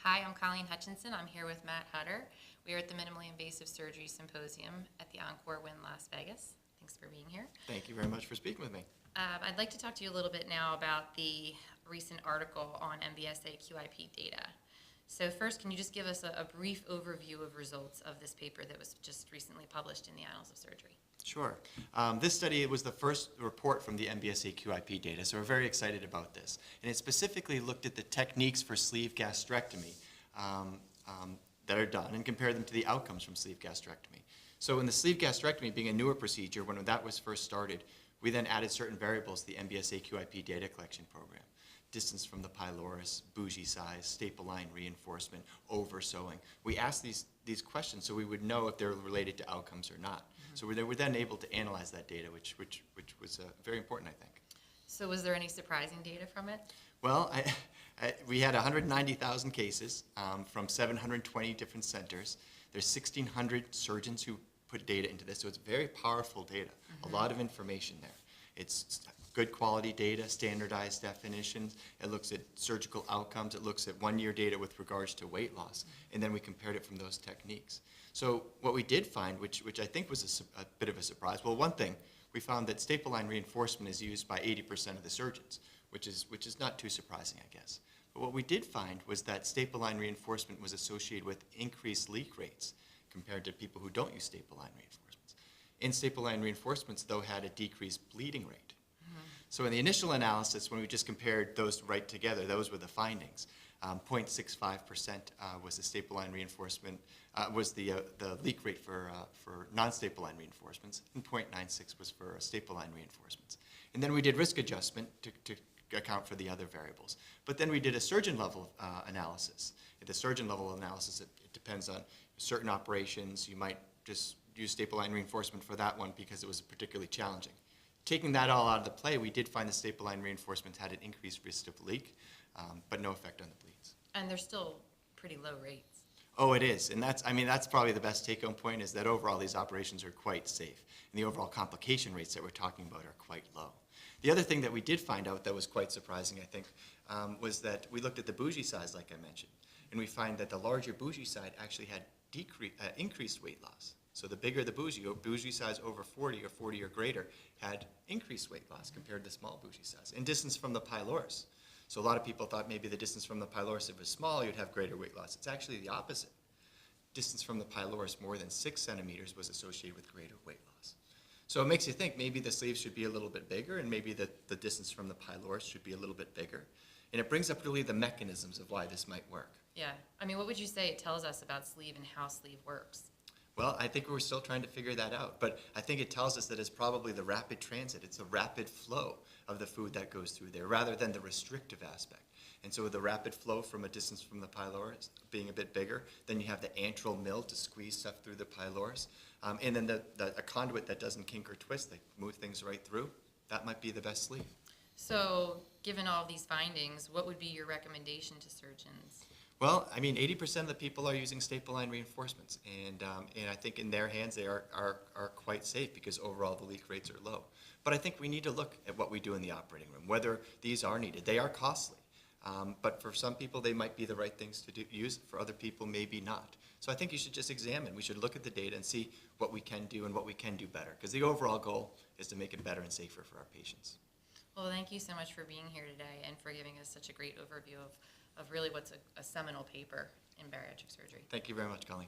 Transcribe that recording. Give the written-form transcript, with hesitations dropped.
Hi, I'm Colleen Hutchinson. I'm here with Matt Hutter. We are at the Minimally Invasive Surgery Symposium at the Encore Wynn Las Vegas. Thanks for being here. Thank you very much for speaking with me. I'd like to talk to you a little bit now about the recent article on MBSAQIP data. So first, can you just give us a brief overview of results of this paper that was just recently published in the Annals of Surgery? Sure. This study was the first report from the MBSAQIP data, so we're very excited about this. And it specifically looked at the techniques for sleeve gastrectomy that are done and compared them to the outcomes from sleeve gastrectomy. So in the sleeve gastrectomy being a newer procedure, when that was first started, we then added certain variables to the MBSAQIP data collection program. Distance from the pylorus, bougie size, staple line reinforcement, over-sewing. We asked these questions so we would know if they're related to outcomes or not. So we were then able to analyze that data, which was very important, I think. So was there any surprising data from it? Well, we had 190,000 cases from 720 different centers. There's 1,600 surgeons who put data into this, so it's very powerful data, a lot of information there. It's good quality data, standardized definitions. It looks at surgical outcomes. It looks at one-year data with regards to weight loss, and then we compared it from those techniques. So what we did find, which I think was a bit of a surprise, well, one thing, we found that staple line reinforcement is used by 80% of the surgeons, which is not too surprising, I guess. But what we did find was that staple line reinforcement was associated with increased leak rates compared to people who don't use staple line reinforcements. And staple line reinforcements, though, had a decreased bleeding rate. So in the initial analysis, when we just compared those right together, those were the findings. 0.65% was the staple line reinforcement, was the leak rate for non-staple line reinforcements, and 0.96 was for staple line reinforcements. And then we did risk adjustment to account for the other variables. But then we did a surgeon level analysis. At the surgeon level analysis, it depends on certain operations. You might just use staple line reinforcement for that one because it was particularly challenging. Taking that all out of the play, we did find the staple line reinforcements had an increased risk of leak, but no effect on the bleeds. And they're still pretty low rates. Oh, it is, and that's probably the best take-home point is that overall these operations are quite safe, and the overall complication rates that we're talking about are quite low. The other thing that we did find out that was quite surprising, I think, was that we looked at the bougie size, like I mentioned, and we find that the larger bougie side actually had increased weight loss. So the bigger the bougie size over 40 or 40 or greater had increased weight loss compared to small bougie size. And distance from the pylorus. So a lot of people thought maybe the distance from the pylorus, if it was small, you'd have greater weight loss. It's actually the opposite. Distance from the pylorus more than 6 centimeters was associated with greater weight loss. So it makes you think maybe the sleeve should be a little bit bigger and maybe the distance from the pylorus should be a little bit bigger. And it brings up really the mechanisms of why this might work. Yeah. I mean, what would you say it tells us about sleeve and how sleeve works? Well, I think we're still trying to figure that out, but I think it tells us that it's probably the rapid transit. It's a rapid flow of the food that goes through there rather than the restrictive aspect. And so with the rapid flow from a distance from the pylorus being a bit bigger, then you have the antral mill to squeeze stuff through the pylorus, and then a conduit that doesn't kink or twist, that move things right through, that might be the best sleeve. So given all these findings, what would be your recommendation to surgeons? Well, I mean, 80% of the people are using staple line reinforcements, and I think in their hands they are quite safe because overall the leak rates are low. But I think we need to look at what we do in the operating room, whether these are needed. They are costly, but for some people they might be the right things to use. For other people, maybe not. So I think you should just examine. We should look at the data and see what we can do and what we can do better, because the overall goal is to make it better and safer for our patients. Well, thank you so much for being here today and for giving us such a great overview of really what's a seminal paper in bariatric surgery. Thank you very much, Colleen.